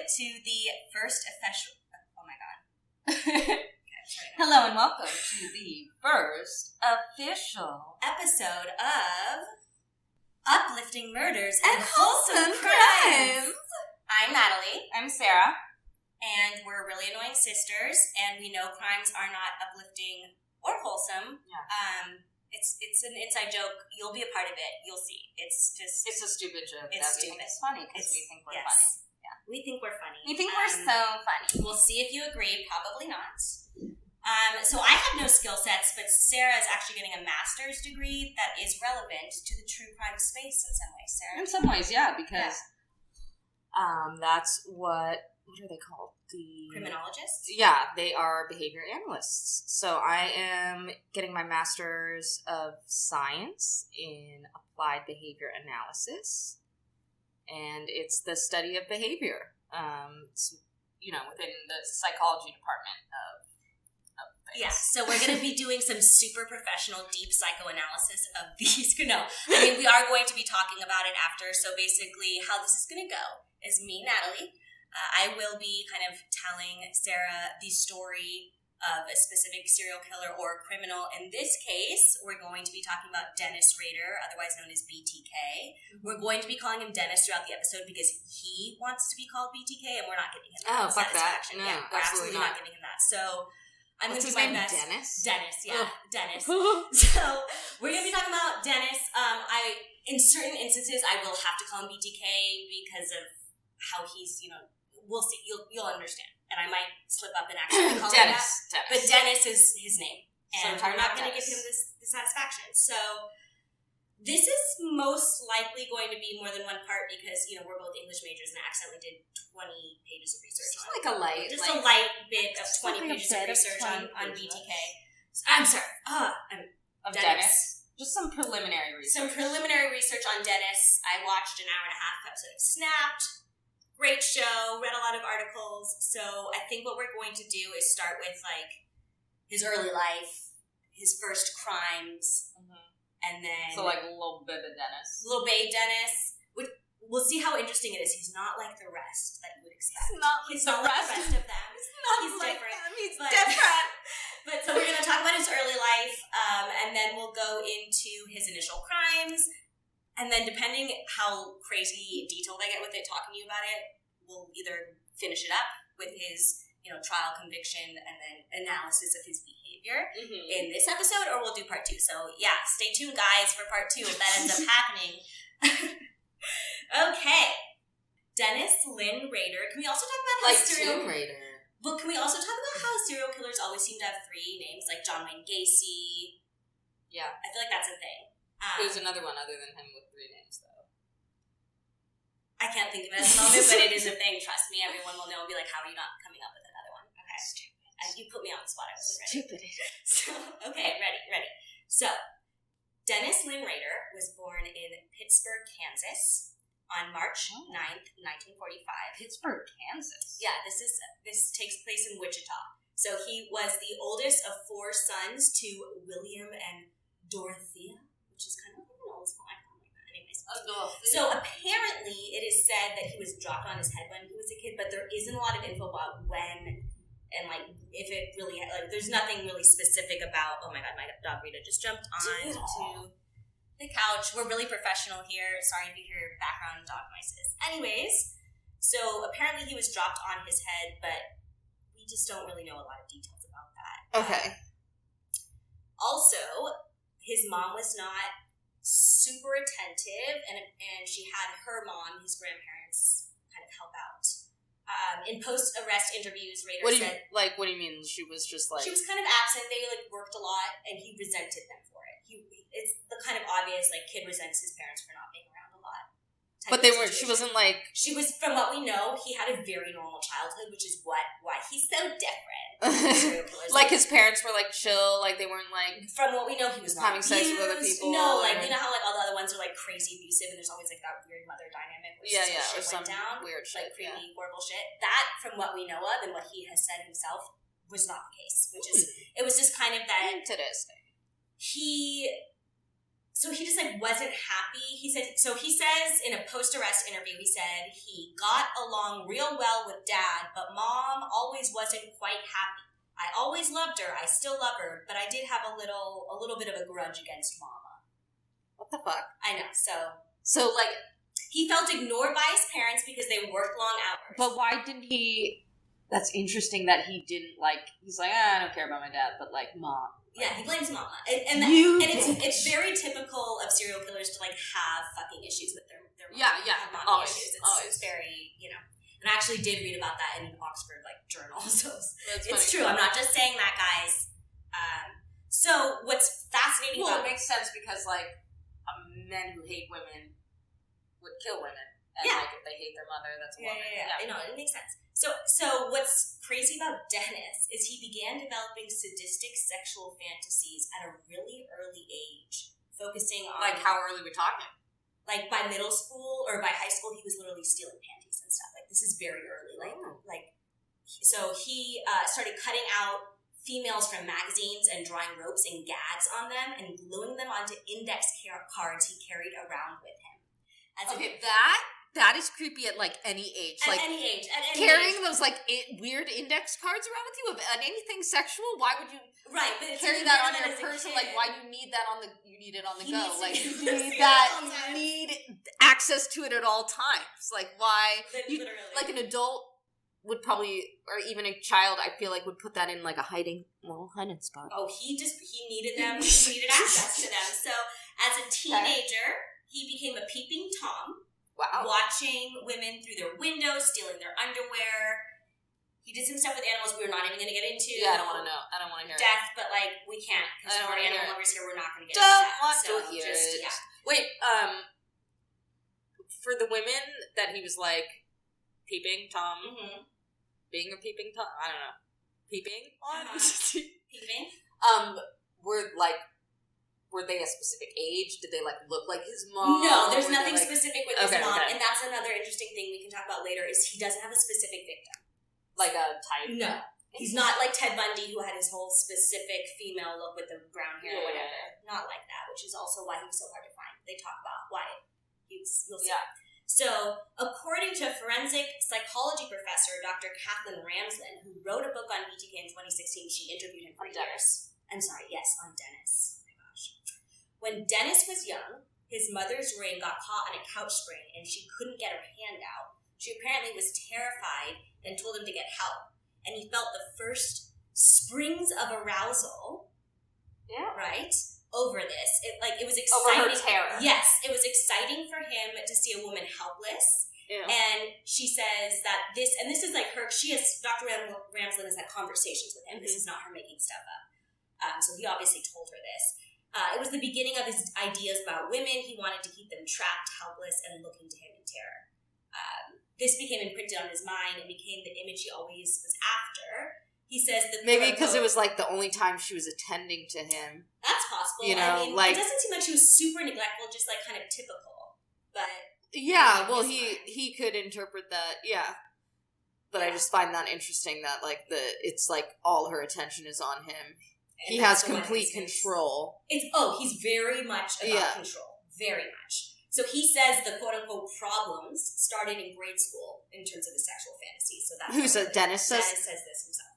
to the first official... Oh my god. Okay, Hello and welcome to the first official episode of Uplifting Murders and Wholesome Crimes. I'm Natalie. I'm Sarah. And we're really annoying sisters, and we know crimes are not uplifting or wholesome. Yeah. It's an inside joke. You'll be a part of it. You'll see. It's a stupid joke. It's that stupid. We think is funny because we think we're funny. Yeah. We think we're funny. We think we're so funny. We'll see if you agree. Probably not. So I have no skill sets, but Sarah is actually getting a master's degree that is relevant to the true crime space in some ways. Sarah. In some ways, yeah, because that's what are they called? The criminologists? Yeah, they are behavior analysts. So I am getting my master's of science in applied behavior analysis, and it's the study of behavior. It's, within the psychology department of things. Yeah, so we're going to be doing some super professional, deep psychoanalysis of these. No, I mean, we are going to be talking about it after. So basically, how this is going to go is me, Natalie. I will be kind of telling Sarah the story of a specific serial killer or criminal. In this case, we're going to be talking about Dennis Rader, otherwise known as BTK. Mm-hmm. We're going to be calling him Dennis throughout the episode because he wants to be called BTK, and we're not giving him that satisfaction. No, we're absolutely not giving him that. So I'm going to do my best. Dennis, yeah, Dennis. So we're going to be talking about Dennis. In certain instances, I will have to call him BTK because of how he's, we'll see. You'll understand. And I might slip up and actually call him that. Dennis. But Dennis is his name. And we're not going to give him this satisfaction. So this is most likely going to be more than one part because, we're both English majors and I accidentally did 20 pages of research on it. A light bit of 20 pages of research on BTK. I'm sorry. Of Dennis. Just some preliminary research. Some preliminary research on Dennis. I watched an hour and a half episode of Snapped. Great show, read a lot of articles. So I think what we're going to do is start with his early life, his first crimes, and then little baby Dennis. Little baby Dennis. We'll see how interesting it is. He's not like the rest that you would expect. He's not like the rest of them. He's different. He's different. But so we're going to talk about his early life, and then we'll go into his initial crimes. And then depending how crazy detailed I get with it, talking to you about it, we'll either finish it up with his, trial, conviction, and then analysis of his behavior in this episode, or we'll do part 2. So yeah, stay tuned, guys, for part 2 if that ends up happening. Okay. Dennis Lynn Rader. Can we also talk about how Tomb Raider? Well, can we also talk about how serial killers always seem to have 3 names, like John Wayne Gacy? Yeah. I feel like that's a thing. There's another one other than him with 3 names, though. I can't think of it at the moment, but it is a thing. Trust me, everyone will know and be like, how are you not coming up with another one? Okay. Stupid. You put me on the spot. I wasn't ready. Stupid. So, okay, ready. So, Dennis Lynn Rader was born in Pittsburgh, Kansas on March 9th, 1945. Pittsburgh, Kansas? Yeah, this takes place in Wichita. So, he was the oldest of 4 sons to William and Dorothea, which is kind of like an old school icon like that. Anyways. So apparently it is said that he was dropped on his head when he was a kid, but there isn't a lot of info about when and if it really there's nothing really specific about. Oh my god, my dog Rita just jumped onto the couch. We're really professional here. Sorry if you hear background dog noises. Anyways, so apparently he was dropped on his head, but we just don't really know a lot of details about that. Okay. Also, his mom was not super attentive, and she had her mom, his grandparents, kind of help out. In post-arrest interviews, Rader said... What do you mean? She was just She was kind of absent. They, worked a lot, and he resented them for it. It's the kind of obvious, kid resents his parents for not being around a lot. But they weren't... She wasn't, She was, from what we know, he had a very normal childhood, which is why he's so different. His parents were, chill, they weren't, From what we know, he was not having sex with other people. No, you know how, all the other ones are, crazy abusive, and there's always, that weird mother dynamic where or went down. Weird shit, creepy, horrible shit. That, from what we know of, and what he has said himself, was not the case. Which is, it was just kind of that... Interesting. So So he just like wasn't happy. He says in a post-arrest interview, he said he got along real well with Dad, but Mom always wasn't quite happy. I always loved her. I still love her, but I did have a little bit of a grudge against Mama. What the fuck? I know. So like he felt ignored by his parents because they worked long hours. But why didn't he? That's interesting that he didn't like. He's like, I don't care about my dad, but like Mom. Yeah, he blames Mama, and it's very typical of serial killers to like have fucking issues with their mom. Yeah, mommy issues. It's very, you know. And I actually did read about that in Oxford like journal, so it's true. I'm not just saying that, guys. So what's fascinating? Well, it makes sense because like men who hate women would kill women, and like if they hate their mother, that's a woman. Yeah. I know, it makes sense. So what's crazy about Dennis is he began developing sadistic sexual fantasies at a really early age, focusing on... Like, how early are we talking? Like, by middle school or by high school, he was literally stealing panties and stuff. Like, this is very early. So he started cutting out females from magazines and drawing ropes and gags on them and gluing them onto index cards he carried around with him. That is creepy at like any age. At any age. Carrying those like weird index cards around with you of anything sexual. Why would you carry that on your person? Like, why do you need that you need it on the go? Like, you need that. You need access to it at all times. Like, why? Like an adult would probably, or even a child, I feel like would put that in like a hiding spot. Oh, he needed them. He needed access to them. So as a teenager, he became a peeping Tom. Wow. Watching women through their windows, stealing their underwear. He did some stuff with animals we were not even going to get into. Yeah, I don't want to know. I don't want to hear death, but like, we can't. Because we're animal lovers here, we're not going to get into that. Don't want to hear it. Yeah. Wait, for the women that he was like, peeping Tom, being a peeping Tom, I don't know. Peeping on? Peeping? Were they a specific age? Did they like look like his mom? No, there's nothing specific with his mom, and that's another interesting thing we can talk about later. Is he doesn't have a specific victim, like a type. No, he's not like Ted Bundy, who had his whole specific female look with the brown hair or whatever. Not like that, which is also why he was so hard to find. They talk about why he was. You'll see. Yeah. So, according to forensic psychology professor Dr. Kathleen Ramsland, who wrote a book on BTK in 2016, she interviewed him for years. I'm sorry, yes, on Dennis. When Dennis was young, his mother's ring got caught on a couch spring and she couldn't get her hand out. She apparently was terrified and told him to get help. And he felt the first springs of arousal, right, over this. It was exciting. Over her terror. Yes, it was exciting for him to see a woman helpless. Yeah. And she says that this is like her, Dr. Ramsland has had conversations with him. This is not her making stuff up. So he obviously told her this. It was the beginning of his ideas about women. He wanted to keep them trapped, helpless, and looking to him in terror. This became imprinted on his mind and became the image he always was after. He says that maybe because it was like the only time she was attending to him. That's possible. You know, I mean, it doesn't seem like she was super neglectful, just like kind of typical. But yeah, well, he could interpret that. Yeah, but I just find that interesting that like it's like all her attention is on him. He has complete control. He's very much about control. Very much. So he says the quote-unquote problems started in grade school in terms of his sexual fantasies. So that's Dennis says? Dennis says this himself.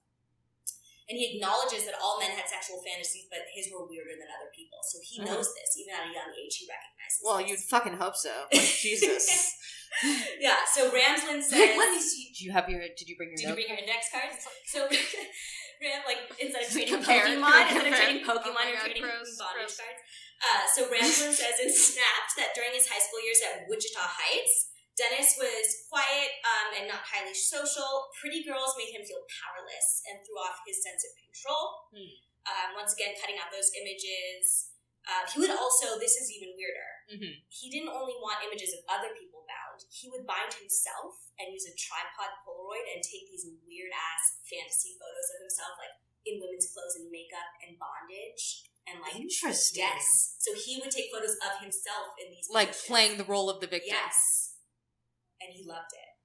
And he acknowledges that all men had sexual fantasies, but his were weirder than other people. So he knows this. Even at a young age, he recognizes Well, this. You'd fucking hope so. Like, Jesus. Yeah, so Ramsland says... Let me see. Did you bring your index cards? So... instead of trading Pokemon, you're trading bondage cards. So Ramsland says in Snapped that during his high school years at Wichita Heights, Dennis was quiet and not highly social. Pretty girls made him feel powerless and threw off his sense of control. Once again, cutting out those images. He would also, this is even weirder, he didn't only want images of other people bound. He would bind himself and use a tripod Polaroid and take these weird-ass fantasy photos of himself, like, in women's clothes and makeup and bondage. And, like... Interesting. Yes. So he would take photos of himself in these like, playing the role of the victim. Yes. And he loved it.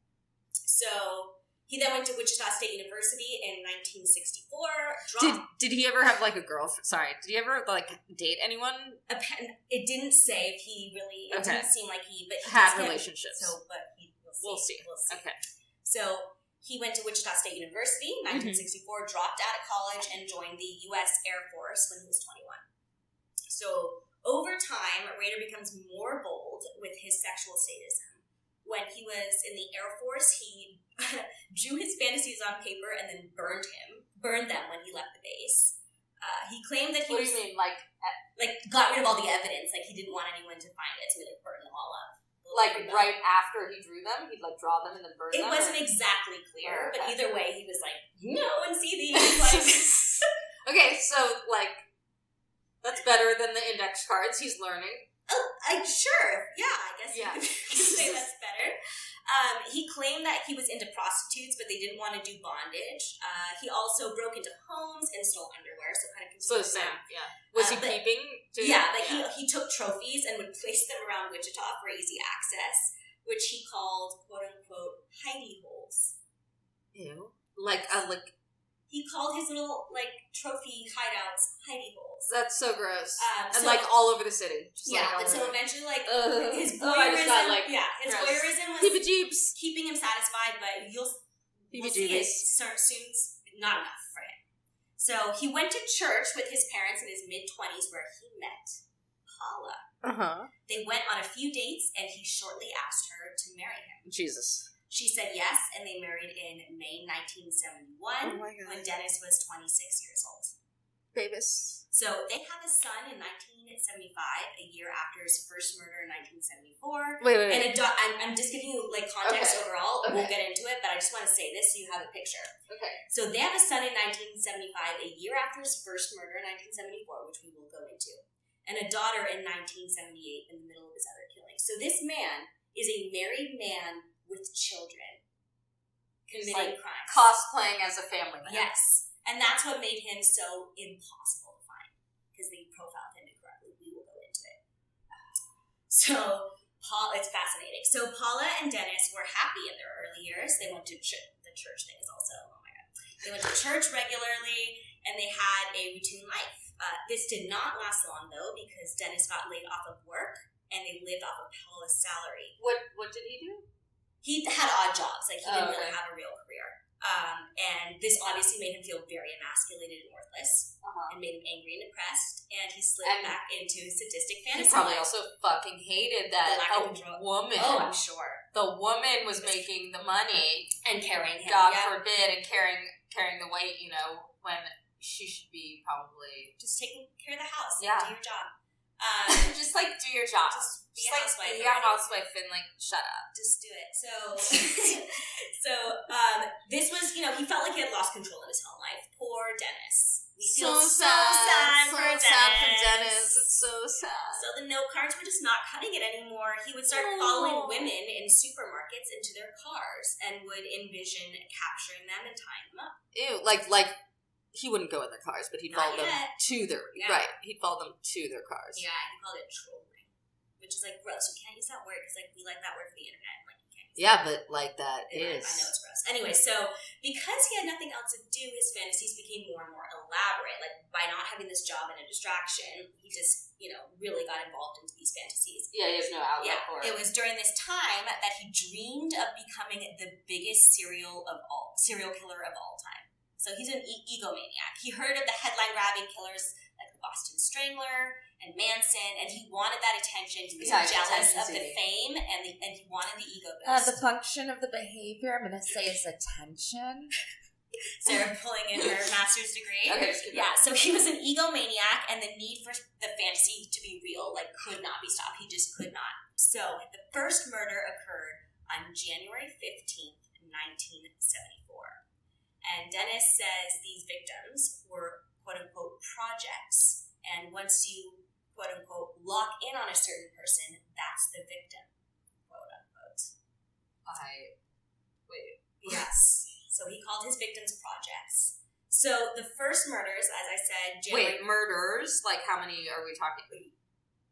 So... He then went to Wichita State University in 1964. Did he ever have like a girlfriend? Sorry, did he ever like date anyone? It didn't say if he really. It didn't seem like he, but he had relationships. We'll see. We'll see. Okay. So he went to Wichita State University in 1964, dropped out of college, and joined the U.S. Air Force when he was 21. So over time, Rader becomes more bold with his sexual sadism. When he was in the Air Force, he drew his fantasies on paper and then burned them when he left the base. He claimed that he What do you mean, like got rid of all the evidence, like he didn't want anyone to find it, so he like burned them all up. Like right after he drew them, he'd like draw them and then burn them? It wasn't exactly clear, but either way, he was like, no one see these. Okay, so like, that's better than the index cards. He's learning. Oh, sure. Yeah, I guess you could say that's better. He claimed that he was into prostitutes, but they didn't want to do bondage. He also broke into homes and stole underwear, so kind of same. Yeah. Was he peeping? He took trophies and would place them around Wichita for easy access, which he called "quote unquote" hidey holes. Ew. He called his little trophy hideouts hidey holes. That's so gross. And all over the city. So eventually his voyeurism, his voyeurism was heebie-jeebies. Keeping him satisfied, but we'll see it soon's not enough for him. So he went to church with his parents in his mid-20s where he met Paula. They went on a few dates and he shortly asked her to marry him. Jesus. She said yes, and they married in May 1971 when Dennis was 26 years old. Babies. So they have a son in 1975, a year after his first murder in 1974. Wait. And I'm just giving you context overall. Okay. We'll get into it, but I just want to say this so you have a picture. Okay. So they have a son in 1975, a year after his first murder in 1974, which we will go into, and a daughter in 1978 in the middle of his other killing. So this man is a married man with children committing crimes. Cosplaying as a family man. Yes. And that's what made him so impossible to find. Because they profiled him incorrectly. We will go into it. So, it's fascinating. So, Paula and Dennis were happy in their early years. They went to church. The church thing is also, oh my God. They went to church regularly, and they had a routine life. This did not last long, though, because Dennis got laid off of work, and they lived off of Paula's salary. What did he do? He had odd jobs. He didn't really have a real career. And this obviously made him feel very emasculated and worthless, and made him angry and depressed, and he slipped back into sadistic fantasy. He probably also fucking hated that a woman. Oh, I'm sure. The woman was making the money and carrying him. God forbid, and carrying the weight. When she should be probably just taking care of the house. Yeah, do your job. Just do your job. Just be a housewife and shut up. Just do it. So this was, he felt like he had lost control of his home life. Poor Dennis. We feel so sad for Dennis. It's so sad. So the note cards were just not cutting it anymore. He would start following women in supermarkets into their cars and would envision capturing them and tying them up. Ew, he wouldn't go in their cars, but he'd follow them to their He'd follow them to their cars. Yeah, he called it trolling, which is gross. You can't use that word because we like that word for the internet. But that is. I know it's gross. Anyway, so because he had nothing else to do, his fantasies became more and more elaborate. By not having this job and a distraction, he just really got involved into these fantasies. Yeah, he has no outlet for it. It was during this time that he dreamed of becoming the biggest serial killer of all time. So he's an egomaniac. He heard of the headline-grabbing killers like the Boston Strangler and Manson, and he wanted that attention. He was jealous of the fame, and he wanted the ego boost. The function of the behavior, I'm going to say, is attention. Sarah pulling in her master's degree. Okay, so he was an egomaniac, and the need for the fantasy to be real could not be stopped. He just could not. So the first murder occurred on January 15th, 1974. And Dennis says these victims were, quote-unquote, projects. And once you, quote-unquote, lock in on a certain person, that's the victim, quote-unquote. Wait. Yes. So he called his victims projects. So the first murders, as I said... murders? How many are we talking?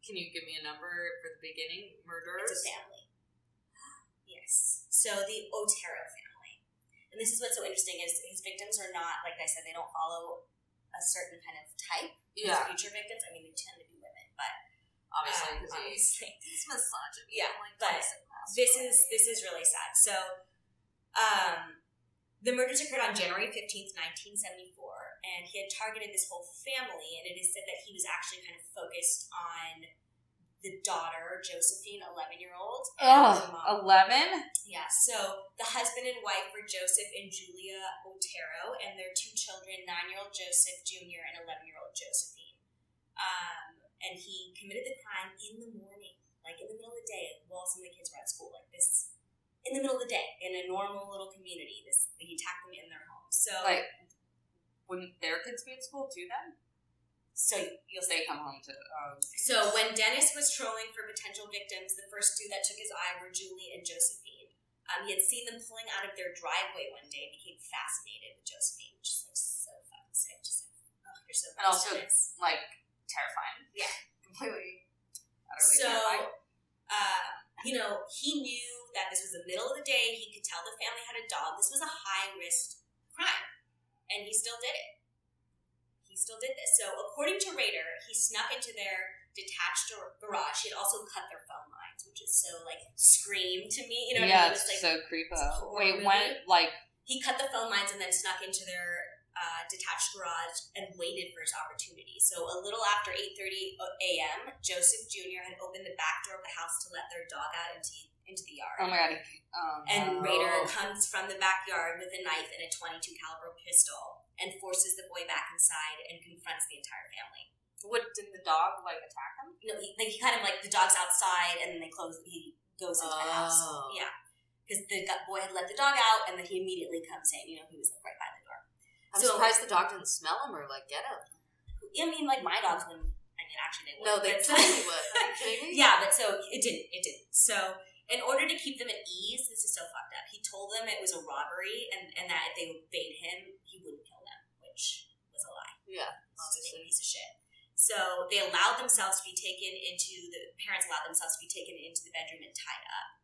Can you give me a number for the beginning? Murders? It's a family. Yes. So the Otero family. And this is what's so interesting is his victims are not, like I said, they don't follow a certain kind of type. Yeah. His future victims, I mean, they tend to be women, but obviously, it's misogyny. Yeah, but this is really sad. So, the murders occurred on January 15th, 1974, and he had targeted this whole family, and it is said that he was actually kind of focused on the daughter, Josephine, 11-year-old. Oh, 11? Yeah, so the husband and wife were Joseph and Julia Otero, and their 2 children, 9-year-old Joseph Jr. and 11-year-old Josephine. And he committed the crime in the morning, like in the middle of the day, while some of the kids were at school, like this, in the middle of the day, in a normal little community. He attacked them in their home. So, like, wouldn't their kids be at school too then? So you'll say, come home to. So when Dennis was trolling for potential victims, the first 2 that took his eye were Julie and Josephine. He had seen them pulling out of their driveway one day and became fascinated with Josephine, which is like so fucking sick. Just like, oh, you're so and also Dennis. Like terrifying. Yeah, completely. Utterly terrifying. He knew that this was the middle of the day. He could tell the family had a dog. This was a high risk crime, and he still did it. He still did this. So, according to Rader, he snuck into their detached garage. He had also cut their phone lines, which is so, like, scream to me. You know what I mean? It's like, so creepy. Wait, when, like... He cut the phone lines and then snuck into their detached garage and waited for his opportunity. So, a little after 8:30 a.m., Joseph Jr. had opened the back door of the house to let their dog out into the yard. Oh, my God. And Rader comes from the backyard with a knife and a .22 caliber pistol and forces the boy back inside and confronts the entire family. What, did the dog, like, attack him? No, he kind of, like, the dog's outside, and then he goes into the house. Yeah. Because the boy had let the dog out, and then he immediately comes in. He was, like, right by the door. I'm surprised the dog didn't smell him or, like, get him. I mean, like, my dogs wouldn't. I mean, actually, they would. No, they totally would. Yeah, but so, it didn't. So... In order to keep them at ease, this is so fucked up. He told them it was a robbery and that if they obeyed him, he wouldn't kill them, which was a lie. Yeah, obviously. A piece of shit. So they allowed themselves to be taken into the bedroom and tied up.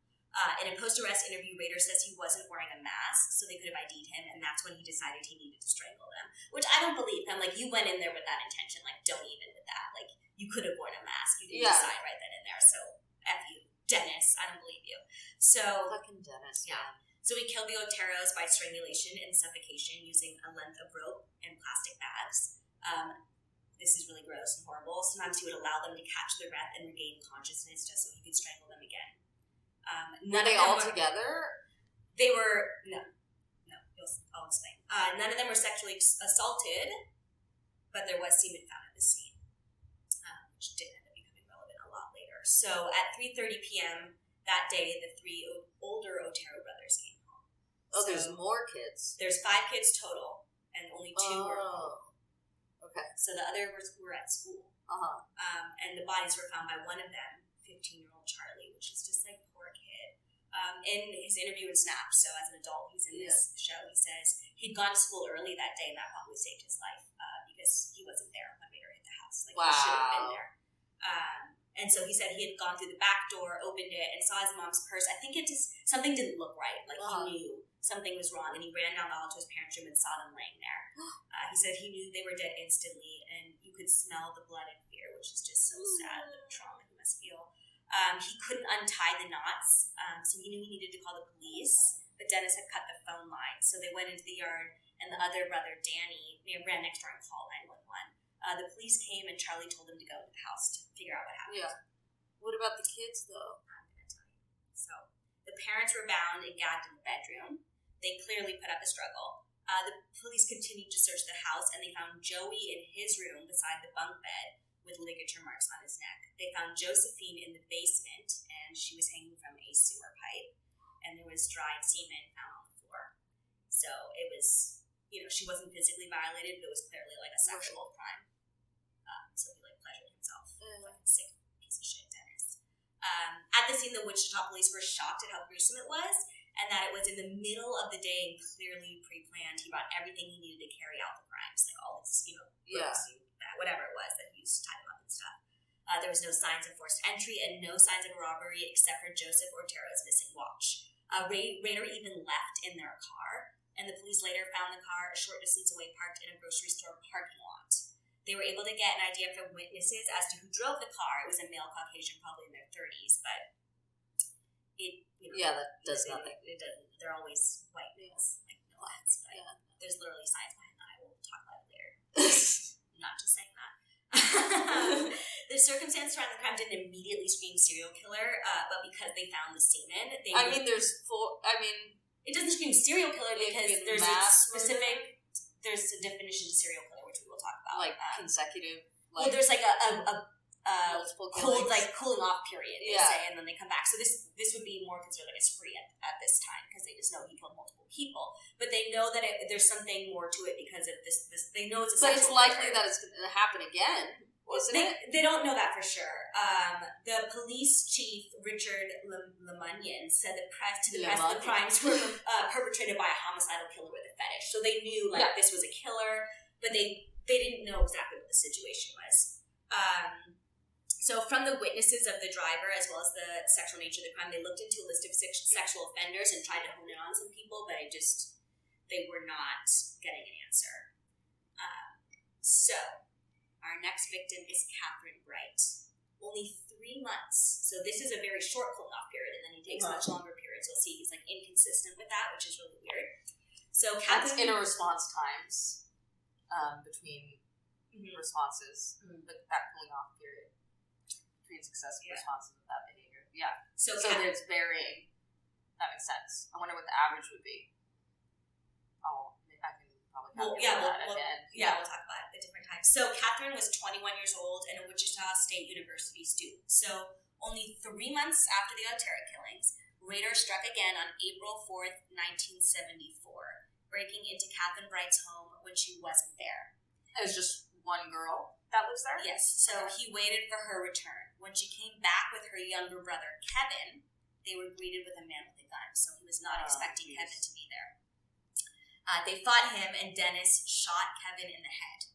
In a post-arrest interview, Rader says he wasn't wearing a mask, so they could have ID'd him, and that's when he decided he needed to strangle them. Which I don't believe him. Like, you went in there with that intention. Like, don't even with that. Like, you could have worn a mask. You didn't decide right then and there. So, F you. Dennis, I don't believe you. So fucking Dennis, yeah. Man. So he killed the Oteros by strangulation and suffocation using a length of rope and plastic bags. This is really gross and horrible. Sometimes he would allow them to catch their breath and regain consciousness just so he could strangle them again. Were they all together? They were no. I'll explain. None of them were sexually assaulted, but there was semen found at the scene, which did end up becoming relevant a lot later. So at 3:30 p.m. that day, the 3 older Otero brothers came home. Oh, so there's more kids. There's 5 kids total, and only 2 were home. Okay. So the others were at school. And the bodies were found by one of them, 15-year-old Charlie, which is just like, poor kid. In his interview in Snap, so as an adult, he's in this show, he says he'd gone to school early that day, and that probably saved his life because he wasn't there when Rader hit the house. Like, he should have been there. And so he said he had gone through the back door, opened it, and saw his mom's purse. I think something didn't look right. Like, he knew something was wrong, and he ran down the hall to his parents' room and saw them laying there. He said he knew they were dead instantly, and you could smell the blood and fear, which is just so sad, the trauma he must feel. He couldn't untie the knots, so he knew he needed to call the police, but Dennis had cut the phone line. So they went into the yard, and the other brother, Danny, ran next door and called 911. The police came, and Charlie told them to go to the house to figure out what happened. Yeah. What about the kids, though? I'm going to tell you. So, the parents were bound and gagged in the bedroom. They clearly put up a struggle. The police continued to search the house, and they found Joey in his room beside the bunk bed with ligature marks on his neck. They found Josephine in the basement, and she was hanging from a sewer pipe, and there was dried semen found on the floor. So, it was, she wasn't physically violated, but it was clearly like a sexual crime. So he pleasured himself. Fucking sick piece of shit, Dennis. At the scene, the Wichita police were shocked at how gruesome it was, and that it was in the middle of the day and clearly pre-planned. He brought everything he needed to carry out the crimes, like all his, whatever it was that he used to tie them up and stuff. There was no signs of forced entry and no signs of a robbery except for Joseph Otero's missing watch. Rader even left in their car, and the police later found the car a short distance away parked in a grocery store parking lot. They were able to get an idea from witnesses as to who drove the car. It was a male Caucasian, probably in their 30s, but that does nothing. It doesn't. They're always white males, like no offense, but there's literally science behind that. I will talk about it later. Not just saying that. The circumstances around the crime didn't immediately scream serial killer, but because they found the semen, it doesn't scream serial killer because there's a specific, there's a definition of serial killer, which we will talk about. Like consecutive. Well, there's like a multiple killings. cooling off period, they say, and then they come back. So this would be more considered like a spree at this time because they just know he killed multiple people. But they know that there's something more to it because of this. They know it's a. But it's likely that it's going to happen again. They don't know that for sure. The police chief, Richard Lemunyan, said the crimes were perpetrated by a homicidal killer with a fetish. So they knew this was a killer, but they didn't know exactly what the situation was. So from the witnesses of the driver as well as the sexual nature of the crime, they looked into a list of sexual offenders and tried to hone in on some people, but they were not getting an answer. So our next victim is Catherine Bright. Only 3 months. So this is a very short cooling off period, and then he takes much longer periods. You'll see he's like inconsistent with that, which is really weird. So Catherine, that's inner response times between responses, but that cooling off period between successive responses of that behavior. Yeah. So there's varying. That makes sense. I wonder what the average would be. I can probably calculate that again. We'll talk about it at different times. So Catherine was 21 years old and a Wichita State University student. So only 3 months after the Otero killings, Rader struck again on April 4th, 1974, breaking into Catherine Bright's home when she wasn't there. It was just one girl that lives there? Yes. So he waited for her return. When she came back with her younger brother, Kevin, they were greeted with a man with a gun. So he was not expecting Kevin to be there. They fought him, and Dennis shot Kevin in the head.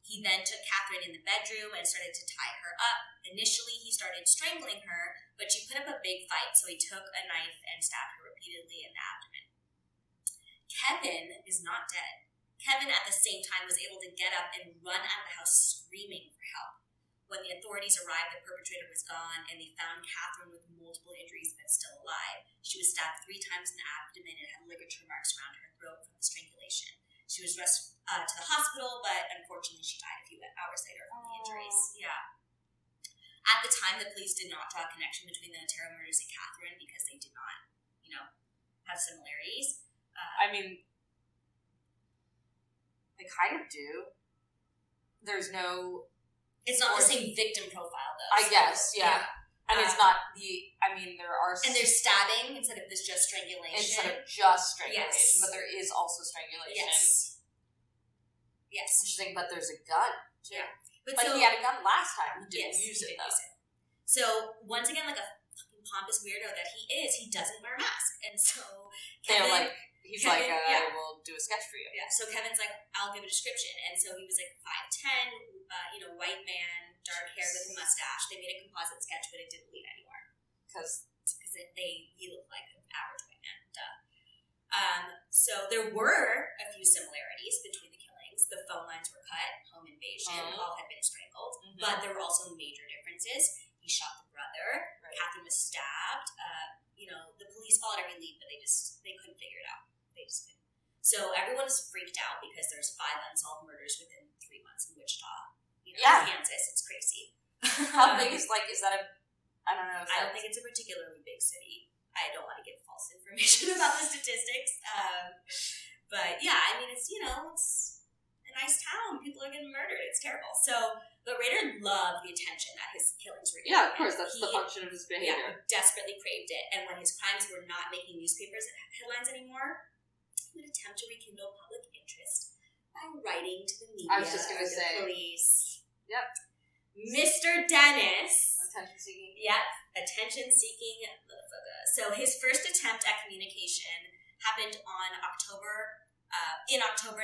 He then took Catherine in the bedroom and started to tie her up. Initially, he started strangling her, but she put up a big fight, so he took a knife and stabbed her repeatedly in the abdomen. Kevin is not dead. Kevin, at the same time, was able to get up and run out of the house screaming for help. When the authorities arrived, the perpetrator was gone, and they found Catherine with multiple injuries but still alive. She was stabbed 3 times in the abdomen and had ligature marks around her throat from the strangulation. She was rushed to the hospital, but unfortunately she died a few hours later from the injuries. Yeah. At the time, the police did not draw a connection between the Otero murders and Catherine because they did not, have similarities. They kind of do. There's no... It's not the same victim profile, though. I guess, yeah. And it's not there are... And there's stabbing instead of this just strangulation. Instead of just strangulation. Yes. But there is also strangulation. Yes. Interesting, but there's a gun, too. Yeah. But he had a gun last time. He didn't use it, though. So, once again, like a fucking pompous weirdo that he is, he doesn't wear a mask. And so, Kevin... I will do a sketch for you. Yeah, so Kevin's like, I'll give a description. And so he was like 5'10", white man, dark hair with a mustache. They made a composite sketch, but it didn't lead anywhere. Because he looked like an average white man. Duh. So there were a few similarities between the killings. The phone lines were cut, home invasion, all had been strangled. But there were also major differences. He shot the brother. Right. Catherine was stabbed. The police followed every lead, but they couldn't figure it out. They just couldn't. So everyone was freaked out because there's 5 unsolved murders within 3 months in Wichita. Kansas. It's crazy. How big is that I don't know. I don't think it's a particularly big city. I don't want to give false information about the statistics. But yeah, it's, it's a nice town. People are getting murdered. It's terrible. But Rader loved the attention that his killings were getting. Yeah, of course. That's the function of his behavior. Yeah, desperately craved it. And when his crimes were not making newspapers headlines anymore, he would attempt to rekindle public interest by writing to the media. I was just going to say. Police. Yep. Mr. Dennis. Attention-seeking. Yep. Attention-seeking motherfucker. So his first attempt at communication happened in October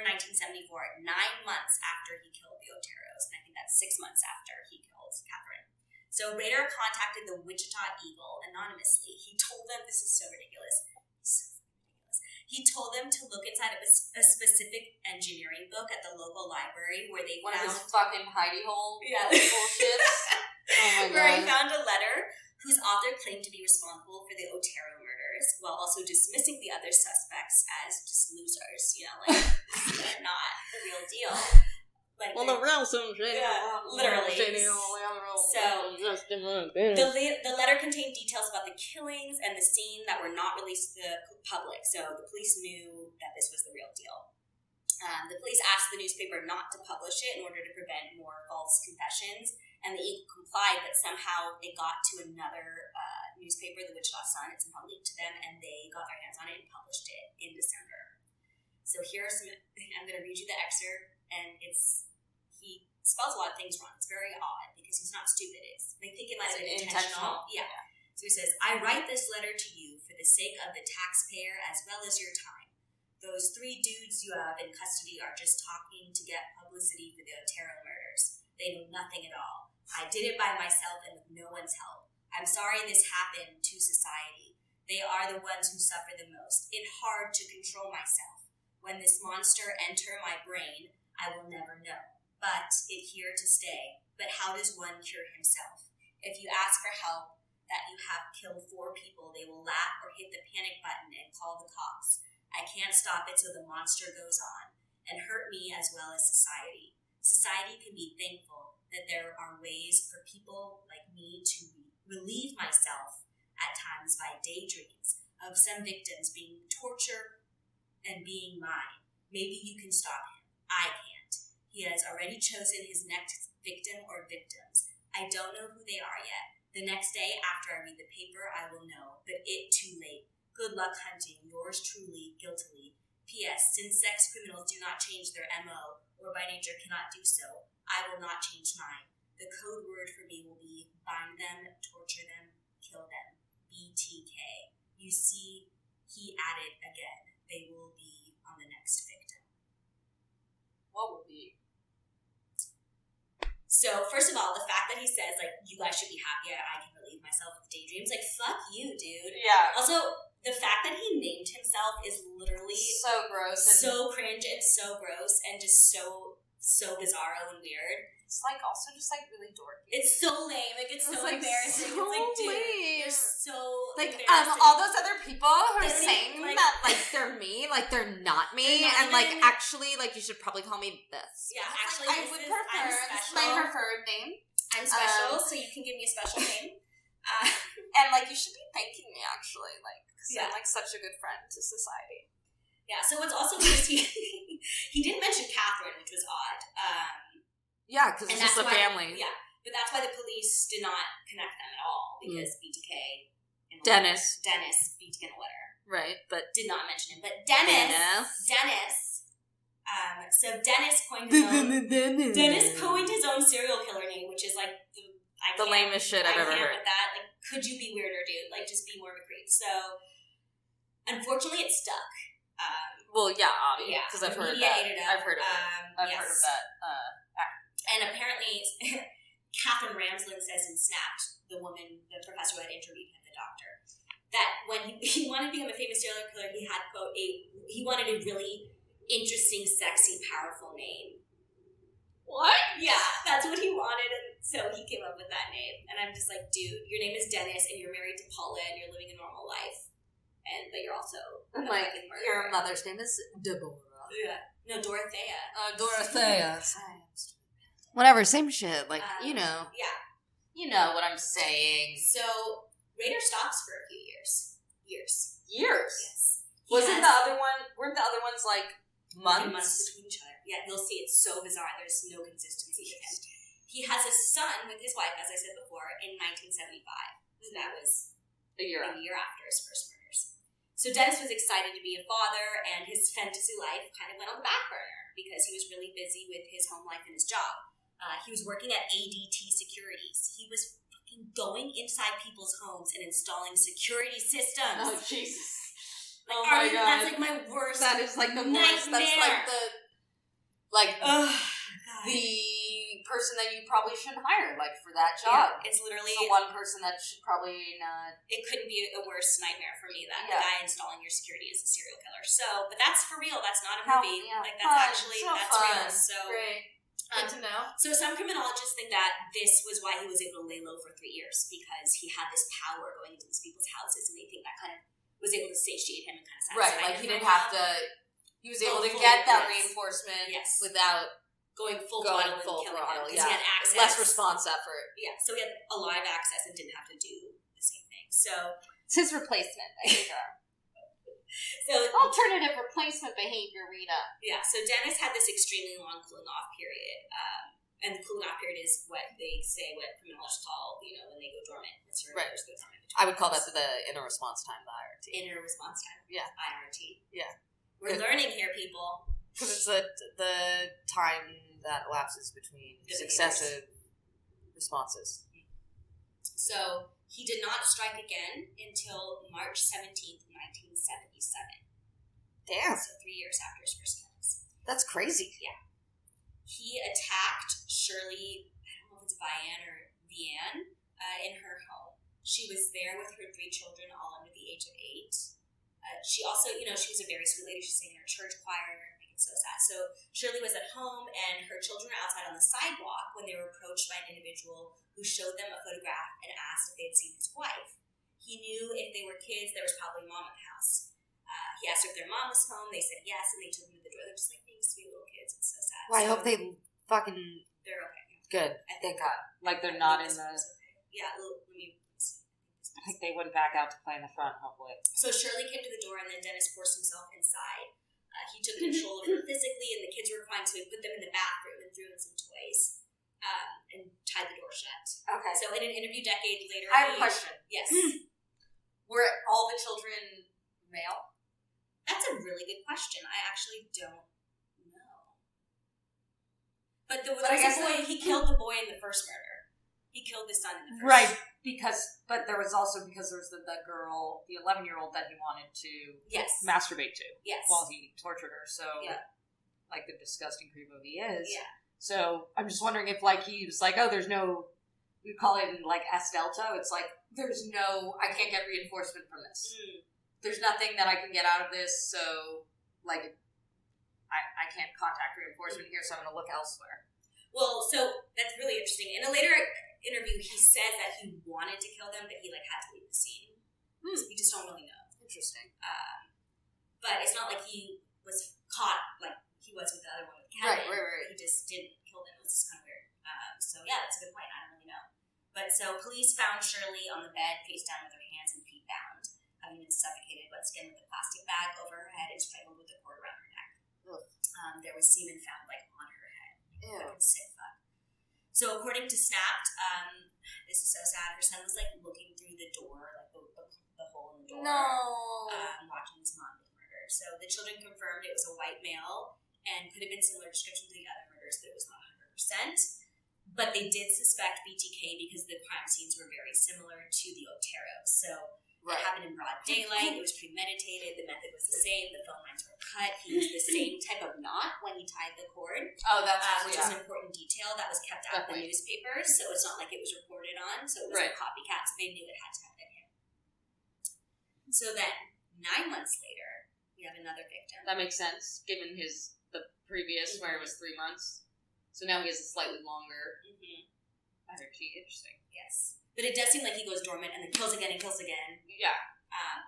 1974, 9 months after he killed the Oteros. And I think that's 6 months after he killed Catherine. So Rader contacted the Wichita Eagle anonymously. He told them, this is so ridiculous. He told them to look inside of a specific engineering book at the local library where they found... One of his fucking hidey hole bullshit. Oh my God. Where he found a letter whose author claimed to be responsible for the Otero murders, while also dismissing the other suspects as just losers, they're not the real deal. The real shady. Yeah, literally. So, the letter contained details about the killings and the scene that were not released to the public, so the police knew that this was the real deal. The police asked the newspaper not to publish it in order to prevent more false confessions, and the Eagle complied, but somehow it got to another newspaper, the Wichita Sun. It somehow leaked to them, and they got their hands on it and published it in December. So here are some... I'm going to read you the excerpt, and he spells a lot of things wrong. It's very odd, because he's not stupid. They think it might have been intentional. Yeah. So he says, I write this letter to you for the sake of the taxpayer as well as your time. Those 3 dudes you have in custody are just talking to get publicity for the Otero murders. They know nothing at all. I did it by myself and with no one's help. I'm sorry this happened to society. They are the ones who suffer the most. It's hard to control myself. When this monster enter my brain, I will never know. But it here to stay. But how does one cure himself? If you ask for help that you have killed 4 people, they will laugh or hit the panic button and call the cops. I can't stop it so the monster goes on and hurt me as well as society. Society can be thankful that there are ways for people like me to relieve myself at times by daydreams of some victims being tortured and being mine. Maybe you can stop him. I can't. He has already chosen his next victim or victims. I don't know who they are yet. The next day after I read the paper, I will know, but it too late. Good luck hunting. Yours truly, guiltily. P.S. Since sex criminals do not change their M.O., or by nature cannot do so, I will not change mine. The code word for me will be bind them, torture them, kill them. BTK. You see, he added again. They will be on the next victim. What will be? So, first of all, the fact that he says, you guys should be happy I can relieve myself with daydreams, fuck you, dude. Yeah. Also, the fact that he named himself is literally so gross, and so cringe and so gross and just so bizarro and weird. It's also just really dorky. It's so lame. It's so embarrassing. So it's dude, lame. you're so embarrassing. All those other people who are They saying that they're me, they're not me, and actually you should probably call me this. Yeah, actually, I would prefer. This is my preferred name. I'm special, so you can give me a special name. And you should be thanking me actually, because I'm such a good friend to society. Yeah. So what's also weird is he didn't mention Catherine, which was odd. Yeah, because it's just a family. Yeah, but that's why the police did not connect them at all, because BTK in the Dennis BTK in the letter, right? But did not mention him. But Dennis. So Dennis coined his own. Dennis coined his own serial killer name, which is the lamest shit I've ever heard. With that, could you be weirder, dude? Just be more of a creep. So, unfortunately, it stuck. Because I've heard that. I've heard of it. I've heard of that. And apparently, Catherine Ramsland says in Snapped, the professor who had interviewed him, the doctor, that when he wanted to become a famous serial killer, he had, quote, he wanted a really interesting, sexy, powerful name. What? Yeah, that's what he wanted, and so he came up with that name. And I'm just dude, your name is Dennis, and you're married to Paula, and you're living a normal life. But you're also your mother's name is Deborah. Yeah. No, Dorothea. Dorothea. Whatever, same shit. Yeah. You know what I'm saying. So, Rader stops for a few years. Years? Yes. Wasn't the other one, weren't the other ones months? Months between each other. Yeah, you'll see it's so bizarre. There's no consistency with him. He has a son with his wife, as I said before, in 1975. So that was a year after his first murders. So Dennis was excited to be a father, and his fantasy life kind of went on the back burner because he was really busy with his home life and his job. He was working at ADT Securities. He was fucking going inside people's homes and installing security systems. Oh, Jesus. Oh my God. That's my worst. That is the nightmare. worst. That's the person that you probably shouldn't hire, like, for that job. Yeah, it's literally the one person that should probably not. It couldn't be a worse nightmare for me that the guy installing your security is a serial killer. So, but that's for real. That's not a movie. Like, that's actually, that's real. So, great. Good to know. So some criminologists think that this was why he was able to lay low for 3 years, because he had this power going into these people's houses, and they think that kind of was able to satiate him and kind of satisfy him. Right, like he didn't have to. He was able to get that reinforcement without going full throttle. He had access. Less response effort. Yeah, so he had a lot of access and didn't have to do the same thing. So it's his replacement behavior. So alternative replacement behavior, Rita. Yeah, so Dennis had this extremely long cooling off period. And the cooling off period is what they say, what criminologists call, when they go dormant. Right. I would call that the inner response time, the IRT. Inner response time. Yeah. IRT. Yeah. We're learning here, people. Because it's the time that elapses between successive responses. So he did not strike again until March 17th, 1977. Damn. So 3 years after his first killings. That's crazy. Yeah. He attacked Shirley, I don't know if it's Vianne, in her home. She was there with her 3 children, all under the age of 8. She also, she was a very sweet lady. She sang in her church choir. It's so sad. So Shirley was at home, and her children were outside on the sidewalk when they were approached by an individual who showed them a photograph and asked if they had seen his wife. He knew if they were kids, there was probably mom at the house. He asked if their mom was home. They said yes, and they took them to the door. They're just like being sweet little kids. It's so sad. Well, I hope they fucking... They're okay. Good. Thank God. Like they're not in the... Yeah, let me see. I think they went back out to play in the front, hopefully. So Shirley came to the door, and then Dennis forced himself inside. He took control of her physically, and the kids were crying, so he put them in the bathroom and threw in some toys and tied the door shut. Okay. So in an interview decades later... I have a question. Yes. Were all the children male? That's a really good question. I actually don't know. But I guess he killed the boy in the first murder. He killed the son in the first. Right, but there was the girl, the 11-year-old that he wanted to masturbate to while he tortured her. So, like the disgusting creepo he is. Yeah. So, I'm just wondering if, like, he was like, oh, there's no, we call it, like, S delta. It's like, I can't get reinforcement from this. There's nothing that I can get out of this, so, like, I can't contact reinforcement here, so I'm going to look elsewhere. Well, so that's really interesting. In a later interview, he said that he wanted to kill them, but he, had to leave the scene. So we just don't really know. Interesting. But it's not like he was caught like he was with the other one with Kevin. Right. He just didn't kill them. It was just kind of weird. So, yeah, that's a good point. I don't really know. But so police found Shirley on the bed, face down with her hands and feet bound, having been suffocated once again with a plastic bag over her head and strangled with a cord around her neck. There was semen found, on her head. Fucking sick fuck. So according to Snapped, this is so sad, her son was, looking through the door, the hole in the door. No. Watching his mom get murdered. So the children confirmed it was a white male and could have been similar description to the other murders, but it was not 100%. But they did suspect BTK because the crime scenes were very similar to the Otero. So it happened in broad daylight. It was premeditated. The method was the same. The phone lines were cut. He used the same type of knot when he tied the cord. Oh, that's which is an important detail that was kept out of the newspapers. So it's not like it was reported on. So it was a copycat. So they knew it had to have been him. So then, 9 months later, we have another victim. That makes sense, given the previous where it was 3 months. So now he has a slightly longer. Actually, interesting. Yes. But it does seem like he goes dormant and then kills again and kills again. Yeah.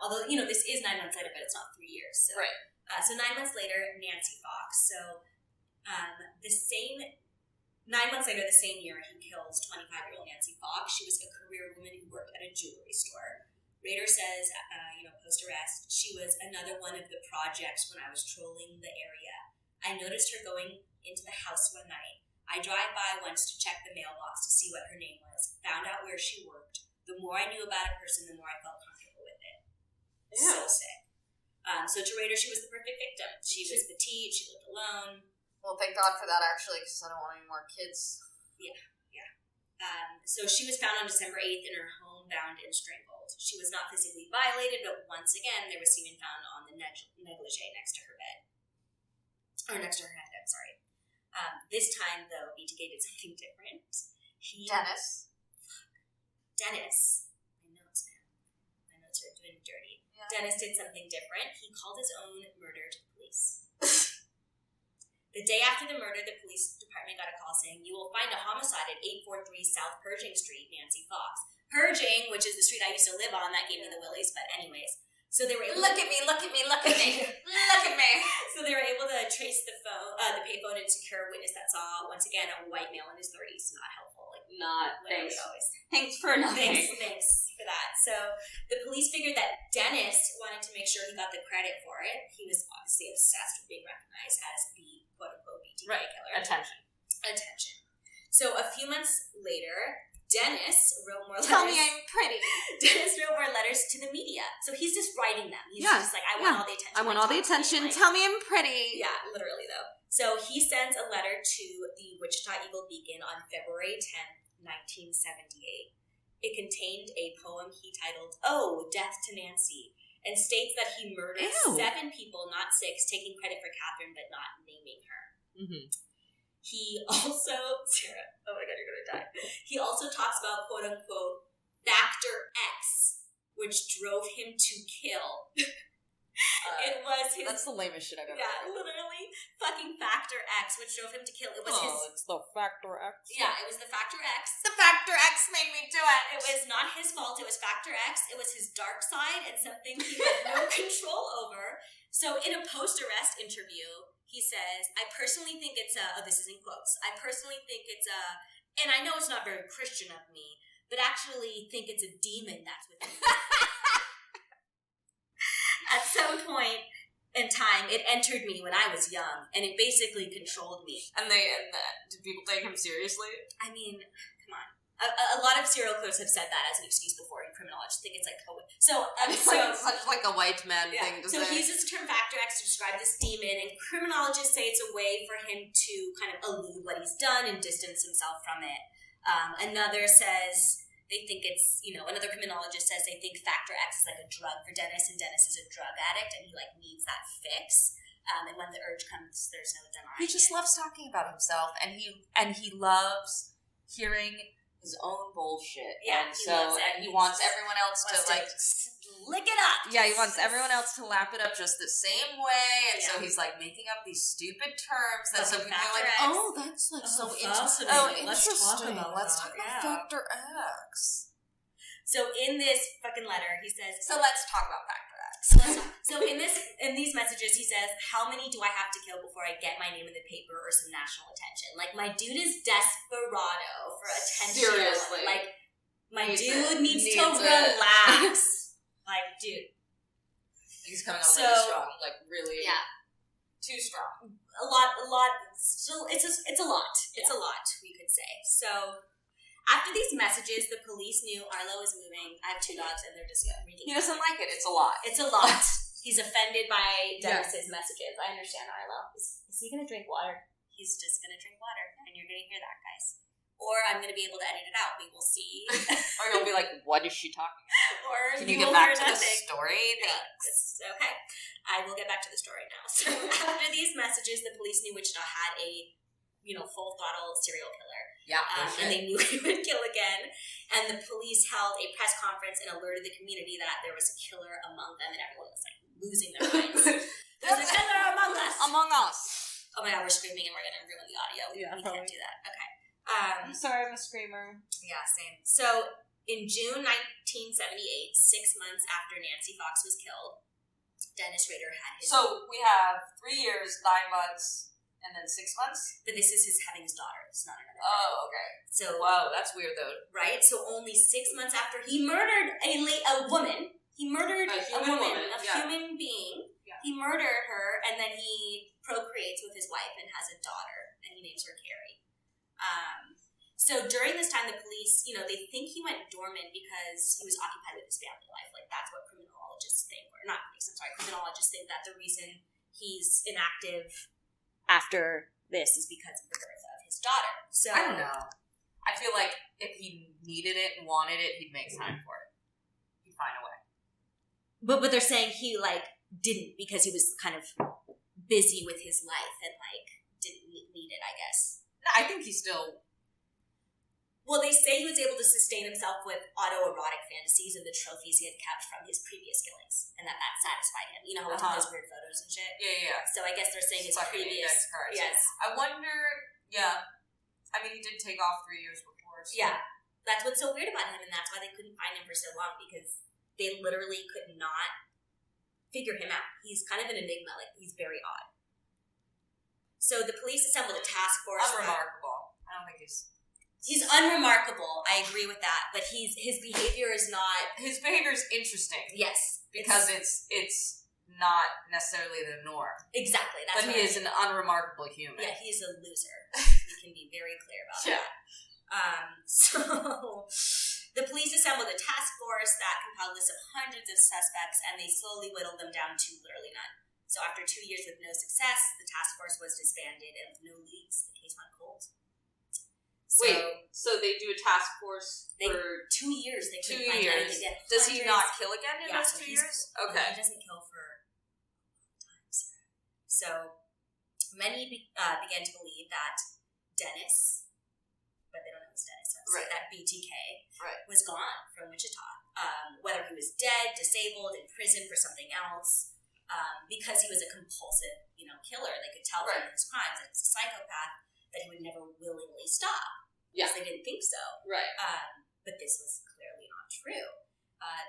Although, this is 9 months later, but it's not 3 years. So. Right. So 9 months later, Nancy Fox. So 9 months later, the same year, he kills 25-year-old Nancy Fox. She was a career woman who worked at a jewelry store. Rader says, post-arrest, she was another one of the projects when I was trolling the area. I noticed her going into the house one night. I drive by once to check the mailbox to see what her name was, found out where she worked. The more I knew about a person, the more I felt comfortable with it. Yeah. So sick. So to Rader, she was the perfect victim. She was petite, she lived alone. Well, thank God for that, actually, because I don't want any more kids. Yeah. So she was found on December 8th in her home, bound and strangled. She was not physically violated, but once again, there was semen found on the negligee next to her bed. Or next to her head, I'm sorry. This time, though, BTK did something different. Dennis. My notes are doing dirty. Yeah. Dennis did something different. He called his own murder to the police. The day after the murder, the police department got a call saying, "You will find a homicide at 843 South Pershing Street, Nancy Fox." Pershing, which is the street I used to live on, that gave me the willies, but anyways. So they were able Look at me. Look at me. So they were able to trace the payphone and secure a witness that saw, once again, a white male in his 30s. Not helpful. Thanks for nothing. Thanks for that. So the police figured that Dennis wanted to make sure he got the credit for it. He was obviously obsessed with being recognized as the quote-unquote BTK killer. Attention. So a few months later, Dennis wrote more letters. Tell me I'm pretty. Dennis wrote more letters to the media. So he's just writing them. He's just like, I want all the attention. I want all the attention. Tell me I'm pretty. Yeah, literally though. So he sends a letter to the Wichita Eagle Beacon on February 10th, 1978. It contained a poem he titled, "Oh, Death to Nancy," and states that he murdered 7 people, not 6, taking credit for Catherine but not naming her. Mm-hmm. He also, Sarah, oh my god, you're gonna die. He also talks about quote-unquote Factor X, which drove him to kill. It was his... That's the lamest shit I've ever heard. Yeah, literally. Fucking Factor X, which drove him to kill. It was it's the Factor X? Yeah, it was the Factor X. The Factor X made me do it. It was not his fault. It was Factor X. It was his dark side and something he had no control over. So in a post-arrest interview, he says, "I personally think it's a..." Oh, this is in quotes. "I personally think it's a... And I know it's not very Christian of me, but actually think it's a demon that's within me." At some point in time, it entered me when I was young, and it basically controlled me. And did people take him seriously? I mean, come on. A lot of serial killers have said that as an excuse before in criminology. I think it's like such like a white man thing to say. So he uses the term Factor X to describe this demon, and criminologists say it's a way for him to kind of elude what he's done and distance himself from it. Another says they think it's, another criminologist says they think Factor X is like a drug for Dennis, and Dennis is a drug addict, and he needs that fix. And when the urge comes, there's no denying. He just loves talking about himself, and he loves hearing his own bullshit. Yeah, he wants everyone else to lick it up. Yeah, he wants everyone else to lap it up just the same way, and so he's making up these stupid terms that some people are like, "Oh, that's so interesting. Oh, interesting. Let's talk about Factor X." So in this fucking letter, he says, "So let's talk about Factor X." So in these messages, he says, "How many do I have to kill before I get my name in the paper or some national attention? My dude is desperado for attention. Seriously, my dude needs to relax." Dude, he's coming on really strong, really, too strong. A lot. Still, it's a lot. It's a lot, we could say. So. After these messages, the police knew Arlo was moving. I have 2 dogs, and they're just reading. He doesn't like it. It's a lot. It's a lot. He's offended by Dennis's messages. I understand Arlo. Is he going to drink water? He's just going to drink water, and you're going to hear that, guys. Or I'm going to be able to edit it out. We will see. Or you'll be like, "What is she talking about?" Or can you get back to the story? Thanks. Okay. I will get back to the story now. So after these messages, the police knew Wichita had a full throttle serial killer. Yeah, and they knew he would kill again. And the police held a press conference and alerted the community that there was a killer among them, and everyone was losing their minds. There's a killer among us. Among us. Oh my god, we're screaming and we're gonna ruin the audio. We can't do that. Okay. I'm sorry, I'm a screamer. Yeah, same. So in June 1978, 6 months after Nancy Fox was killed, Dennis Rader had his. So we have 3 years, 9 months. And then 6 months? But this is his having his daughter. It's not another. Oh, okay. So wow, that's weird though. Right? So only 6 months after he murdered a woman. He murdered a human being. Yeah. He murdered her, and then he procreates with his wife and has a daughter, and he names her Carrie. So during this time, the police, they think he went dormant because he was occupied with his family life. That's what criminologists think, or not police. I'm sorry, criminologists think that the reason he's inactive after this is because of the birth of his daughter. So I don't know. I feel like if he needed it and wanted it, he'd make time for it. He'd find a way. But they're saying he didn't because he was kind of busy with his life and didn't needed, I guess. No, I think he's still... Well, they say he was able to sustain himself with autoerotic fantasies and the trophies he had kept from his previous killings, and that satisfied him. You know how we took those weird photos and shit? Yeah. So I guess they're saying his previous... Yes. I wonder... Yeah. I mean, he did take off 3 years before. So. Yeah. That's what's so weird about him, and that's why they couldn't find him for so long, because they literally could not figure him out. He's kind of an enigma. Like, he's very odd. So the police assembled a task force. Unremarkable. I don't think he's... He's unremarkable. I agree with that. But his behavior is not... His behavior is interesting. Yes. Because it's not necessarily the norm. Exactly. But he is an unremarkable human. Yeah, he's a loser. We can be very clear about that. So the police assembled a task force that compiled a list of hundreds of suspects, and they slowly whittled them down to literally none. So after 2 years with no success, the task force was disbanded, and with no leads, the case went cold. So they do a task force for 2 years. They 2 years. Does he not kill again in those 2 years? Okay. He doesn't kill for times. So many began to believe that Dennis, but they don't know who's Dennis, so that BTK was gone from Wichita. Whether he was dead, disabled, in prison for something else, because he was a compulsive, killer. They could tell from his crimes that he was a psychopath, that he would never willingly stop. Yeah. Because they didn't think so. Right. But this was clearly not true.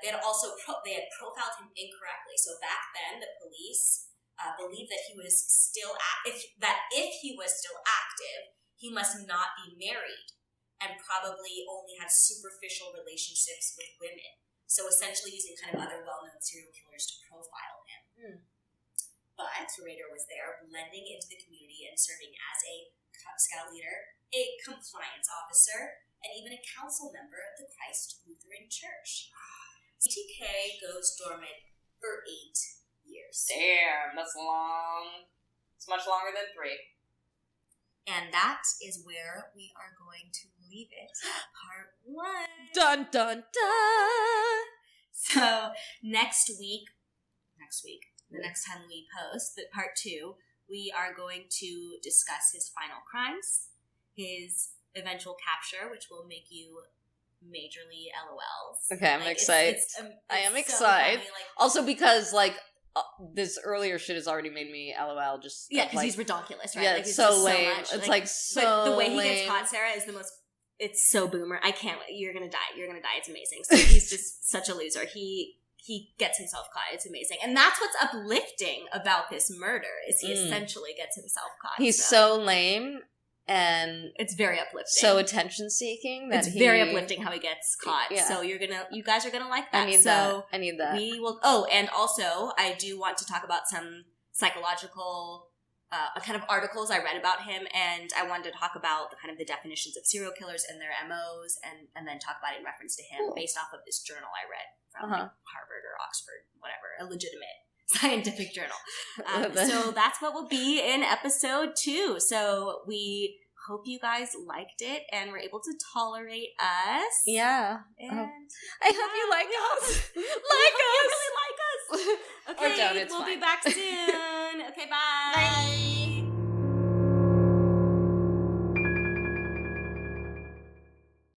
They had also profiled him incorrectly. So back then, the police believed that he was still if he was still active, he must not be married and probably only had superficial relationships with women. So essentially using kind of other well-known serial killers to profile him. But Rader was there, blending into the community and serving as a Cub Scout leader, a compliance officer, and even a council member of the Christ Lutheran Church. BTK goes dormant for 8 years. Damn, that's long. It's much longer than 3. And that is where we are going to leave it. Part 1. Dun, dun, dun! So, next week, the next time we post, part 2, we are going to discuss his final crimes, his eventual capture, which will make you majorly LOLs. Okay, I'm excited. I am excited. So also because, this earlier shit has already made me LOL. Just because he's redonkulous, right? Yeah, it's so lame. It's so but the way he gets caught, Sarah, is the most. It's so boomer. I can't. You're gonna die. It's amazing. So he's just such a loser. He gets himself caught. It's amazing, and that's what's uplifting about this murder. Is he essentially gets himself caught. He's so lame. And it's very uplifting. So attention seeking. It's very uplifting how he gets caught. Yeah. So you guys are gonna like that. I need that. We will. Oh, and also I do want to talk about some psychological kind of articles I read about him, and I wanted to talk about the definitions of serial killers and their MOs, and then talk about it in reference to him based off of this journal I read from Harvard or Oxford, whatever, a legitimate scientific journal. So that's what will be in episode 2. So we hope you guys liked it and were able to tolerate us. Yeah. And I hope you like us. Like us. You really like us. Okay, or don't, it's we'll fine. be back soon.